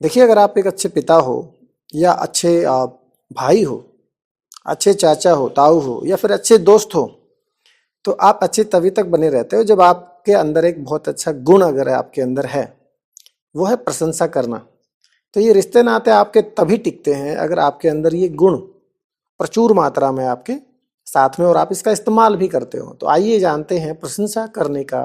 देखिए, अगर आप एक अच्छे पिता हो या अच्छे भाई हो, अच्छे चाचा हो, ताऊ हो या फिर अच्छे दोस्त हो, तो आप अच्छे तभी तक बने रहते हो जब आपके अंदर एक बहुत अच्छा गुण अगर आपके अंदर है, वो है प्रशंसा करना। तो ये रिश्ते नाते आपके तभी टिकते हैं अगर आपके अंदर ये गुण प्रचुर मात्रा में आपके साथ में और आप इसका इस्तेमाल भी करते हो। तो आइए जानते हैं प्रशंसा करने का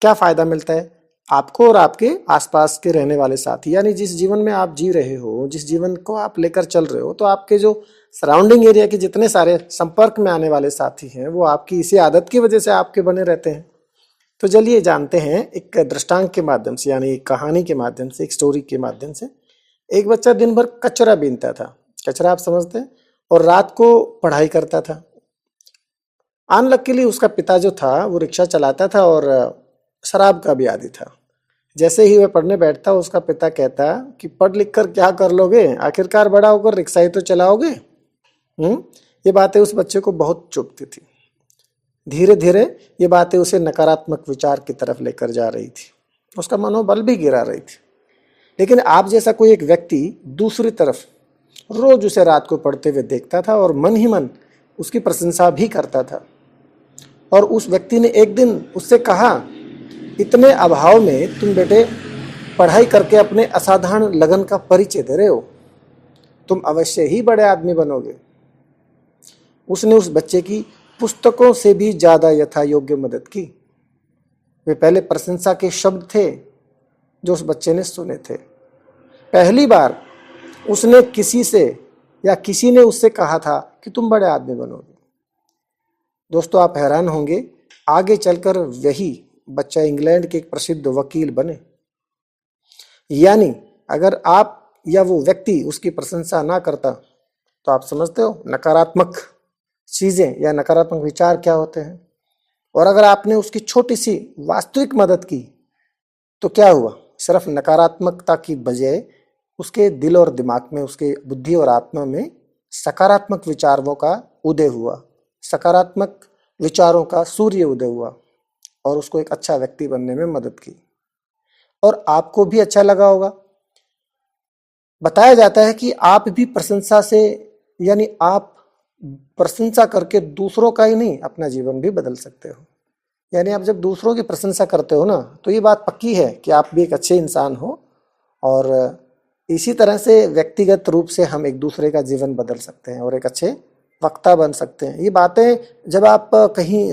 क्या फायदा मिलता है आपको और आपके आसपास के रहने वाले साथी, यानी जिस जीवन में आप जी रहे हो, जिस जीवन को आप लेकर चल रहे हो, तो आपके जो सराउंडिंग एरिया के जितने सारे संपर्क में आने वाले साथी हैं वो आपकी इसी आदत की वजह से आपके बने रहते हैं। तो चलिए जानते हैं एक दृष्टांत के माध्यम से, यानी एक कहानी के माध्यम से, एक स्टोरी के माध्यम से। एक बच्चा दिन भर कचरा बीनता था, कचरा आप समझते हैं, और रात को पढ़ाई करता था। अनलकीली उसका पिता जो था वो रिक्शा चलाता था और शराब का भी आदी था। जैसे ही वह पढ़ने बैठता उसका पिता कहता कि पढ़ लिख कर क्या कर लोगे, आखिरकार बड़ा होकर रिक्शा ही तो चलाओगे। ये बातें उस बच्चे को बहुत चुभती थी। धीरे धीरे ये बातें उसे नकारात्मक विचार की तरफ लेकर जा रही थी, उसका मनोबल भी गिरा रही थी। लेकिन आप जैसा कोई एक व्यक्ति दूसरी तरफ रोज उसे रात को पढ़ते हुए देखता था और मन ही मन उसकी प्रशंसा भी करता था। और उस व्यक्ति ने एक दिन उससे कहा, इतने अभाव में तुम बेटे पढ़ाई करके अपने असाधारण लगन का परिचय दे रहे हो, तुम अवश्य ही बड़े आदमी बनोगे। उसने उस बच्चे की पुस्तकों से भी ज्यादा यथा योग्य मदद की। वे पहले प्रशंसा के शब्द थे जो उस बच्चे ने सुने थे। पहली बार उसने किसी से या किसी ने उससे कहा था कि तुम बड़े आदमी बनोगे। दोस्तों, आप हैरान होंगे, आगे चलकर वही बच्चा इंग्लैंड के एक प्रसिद्ध वकील बने। यानी अगर आप या वो व्यक्ति उसकी प्रशंसा ना करता, तो आप समझते हो नकारात्मक चीजें या नकारात्मक विचार क्या होते हैं। और अगर आपने उसकी छोटी सी वास्तविक मदद की तो क्या हुआ, सिर्फ नकारात्मकता की बजाय उसके दिल और दिमाग में, उसके बुद्धि और आत्मा में सकारात्मक विचारों का उदय हुआ, सकारात्मक विचारों का सूर्य उदय हुआ और उसको एक अच्छा व्यक्ति बनने में मदद की। और आपको भी अच्छा लगा होगा। बताया जाता है कि आप भी प्रशंसा से, यानी आप प्रशंसा करके दूसरों का ही नहीं अपना जीवन भी बदल सकते हो। यानी आप जब दूसरों की प्रशंसा करते हो ना, तो ये बात पक्की है कि आप भी एक अच्छे इंसान हो। और इसी तरह से व्यक्तिगत रूप से हम एक दूसरे का जीवन बदल सकते हैं और एक अच्छे वक्ता बन सकते हैं। ये बातें जब आप कहीं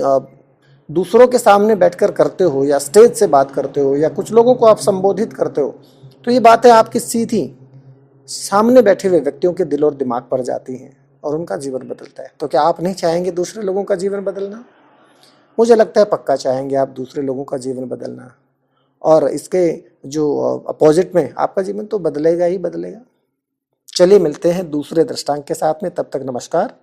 दूसरों के सामने बैठकर करते हो या स्टेज से बात करते हो या कुछ लोगों को आप संबोधित करते हो, तो ये बातें आपकी सीधी सामने बैठे हुए व्यक्तियों के दिल और दिमाग पर जाती हैं और उनका जीवन बदलता है। तो क्या आप नहीं चाहेंगे दूसरे लोगों का जीवन बदलना? मुझे लगता है पक्का चाहेंगे आप दूसरे लोगों का जीवन बदलना, और इसके जो अपोजिट में आपका जीवन तो बदलेगा ही बदलेगा। चलिए मिलते हैं दूसरे दृष्टांत के साथ में, तब तक नमस्कार।